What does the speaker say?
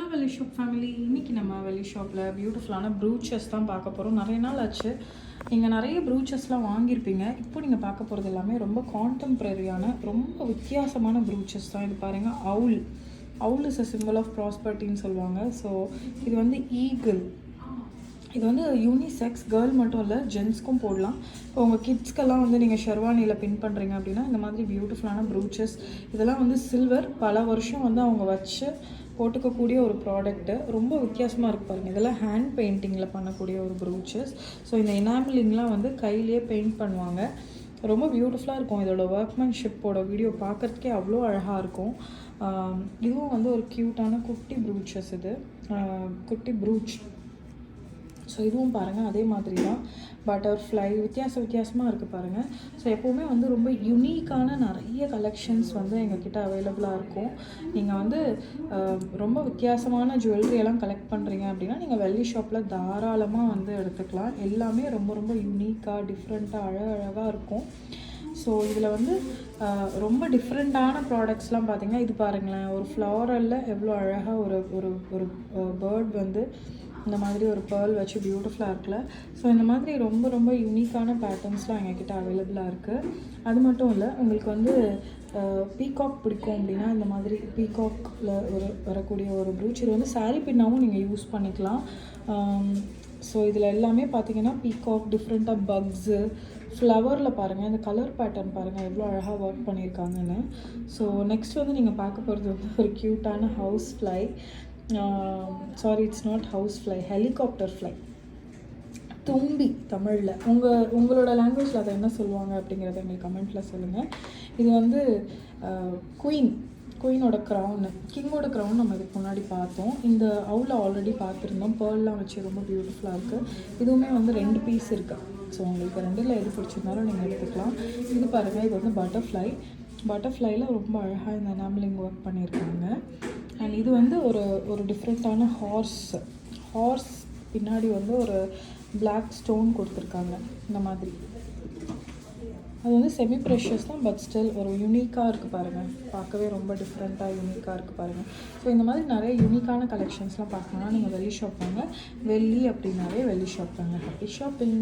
Hello வெள்ளி shop family. இன்றைக்கி நம்ம வெள்ளி ஷாப்பில் பியூட்டிஃபுல்லான ப்ரூச்சஸ் தான் பார்க்க போகிறோம். நிறைய நாள் ஆச்சு, நீங்கள் நிறைய ப்ரூச்சஸ்லாம் வாங்கியிருப்பீங்க. இப்போ நீங்கள் பார்க்க போகிறது எல்லாமே ரொம்ப கான்டெம்ப்ரரியான ரொம்ப வித்தியாசமான ப்ரூச்சஸ் தான். இது பாருங்கள், அவுல் இஸ் அ சிம்பிள் ஆஃப் ப்ராஸ்பர்ட்டின்னு சொல்லுவாங்க. ஸோ இது வந்து ஈகிள். இது வந்து யூனிசெக்ஸ், கேர்ள் மட்டும் இல்லை, ஜென்ஸ்க்கும் போடலாம். இப்போ உங்கள் கிட்ஸ்க்கெல்லாம் வந்து நீங்கள் ஷெர்வானியில் பின் பண்ணுறீங்க அப்படின்னா இந்த மாதிரி பியூட்டிஃபுல்லான ப்ரூச்சஸ். இதெல்லாம் வந்து சில்வர், பல வருஷம் வந்து அவங்க வச்சு போட்டுக்கக்கூடிய ஒரு ப்ராடக்ட்டு. ரொம்ப வித்தியாசமாக இருக்குது பாருங்கள். இதெல்லாம் ஹேண்ட் பெயிண்டிங்கில் பண்ணக்கூடிய ஒரு ப்ரூச்சஸ். ஸோ இந்த எனாமிலிங்லாம் வந்து கையிலேயே பெயிண்ட் பண்ணுவாங்க. ரொம்ப பியூட்டிஃபுல்லாக இருக்கும். இதோட ஒர்க்மேன்ஷிப்போட வீடியோ பார்க்குறதுக்கே அவ்வளோ அழகாக இருக்கும். இதுவும் வந்து ஒரு க்யூட்டான குட்டி ப்ரூச்சஸ். இது குட்டி ப்ரூச். ஸோ இதுவும் பாருங்கள் அதே மாதிரி தான், பட்டர்ஃப்ளை வித்தியாசமாக இருக்குது பாருங்கள். ஸோ எப்போவுமே வந்து ரொம்ப யுனிக்கான நிறைய கலெக்ஷன்ஸ் வந்து எங்ககிட்ட அவைலபிளாக இருக்கும். நீங்கள் வந்து ரொம்ப வித்தியாசமான ஜுவல்லரியெல்லாம் கலெக்ட் பண்ணுறீங்க அப்படின்னா நீங்கள் வெள்ளி ஷாப்பில் தாராளமாக வந்து எடுத்துக்கலாம். எல்லாமே ரொம்ப ரொம்ப யுனிக்காக டிஃப்ரெண்ட்டாக அழகாக இருக்கும். ஸோ இதில் வந்து ரொம்ப டிஃப்ரெண்ட்டான ப்ராடக்ட்ஸ்லாம் பார்த்திங்கன்னா, இது பாருங்களேன், ஒரு ஃப்ளாரலில் எவ்வளோ அழகாக ஒரு ஒரு ஒரு பேர்ட் வந்து இந்த மாதிரி ஒரு பேர்ல் வச்சு பியூட்டிஃபுல்லாக இருக்குல்ல. ஸோ இந்த மாதிரி ரொம்ப ரொம்ப யூனிக்கான பேட்டர்ன்ஸ்லாம் எங்ககிட்ட அவைலபிளாக இருக்குது. அது மட்டும் இல்லை, உங்களுக்கு வந்து பீகாக் பிடிக்கும் அப்படின்னா இந்த மாதிரி பீகாக்கில் வரக்கூடிய ஒரு ப்ரூச். இது வந்து சாரீ பின்னாவும் நீங்கள் யூஸ் பண்ணிக்கலாம். ஸோ இதில் எல்லாமே பார்த்தீங்கன்னா பீகாக், டிஃப்ரெண்ட்டாக பக்ஸு, ஃப்ளவரில் பாருங்கள், இந்த கலர் பேட்டர்ன் பாருங்கள் எவ்வளோ அழகாக ஒர்க் பண்ணியிருக்காங்கன்னு. ஸோ நெக்ஸ்ட் வந்து நீங்கள் பார்க்க போகிறது வந்து ஒரு க்யூட்டான house fly. Sorry, it's not house fly, helicopter fly. தும்பி தமிழில். உங்களோட லாங்குவேஜில் அதை என்ன சொல்லுவாங்க அப்படிங்கிறத எங்களுக்கு கமெண்ட்டில் சொல்லுங்கள். இது வந்து குயினோட க்ரௌனு, கிங்கோட க்ரௌன் நம்ம இதுக்கு முன்னாடி பார்த்தோம். இந்த அவுல ஆல்ரெடி பார்த்துருந்தோம். பேர்லாம் வச்சு ரொம்ப பியூட்டிஃபுல்லாக இருக்குது. இதுவுமே வந்து 2 பீஸ் இருக்குது. ஸோ உங்களுக்கு 2ல் எது பிடிச்சிருந்தாலும் நீங்கள் எடுத்துக்கலாம். இது பாருங்கள், இது வந்து பட்டர்ஃப்ளையில் ரொம்ப அழகாக இந்த எனாமிலிங் ஒர்க் பண்ணியிருக்காங்க. அண்ட் இது வந்து ஒரு டிஃப்ரெண்ட்டான ஹார்ஸ் பின்னாடி வந்து ஒரு பிளாக் ஸ்டோன் கொடுத்துருக்காங்க. இந்த மாதிரி அது வந்து செமி ப்ரெஷியஸ் தான், பட் ஸ்டில் ஒரு யூனிக்காக இருக்குது பாருங்கள். பார்க்கவே ரொம்ப டிஃப்ரெண்ட்டாக யூனிக்காக இருக்குது பாருங்கள். ஸோ இந்த மாதிரி நிறைய யூனிக்கான கலெக்ஷன்ஸ்லாம் பார்க்கணுன்னா நீங்கள் வெள்ளி ஷாப் வாங்க. வெள்ளி அப்படின்னாவே வெள்ளி ஷாப் வாங்க. Happy shopping.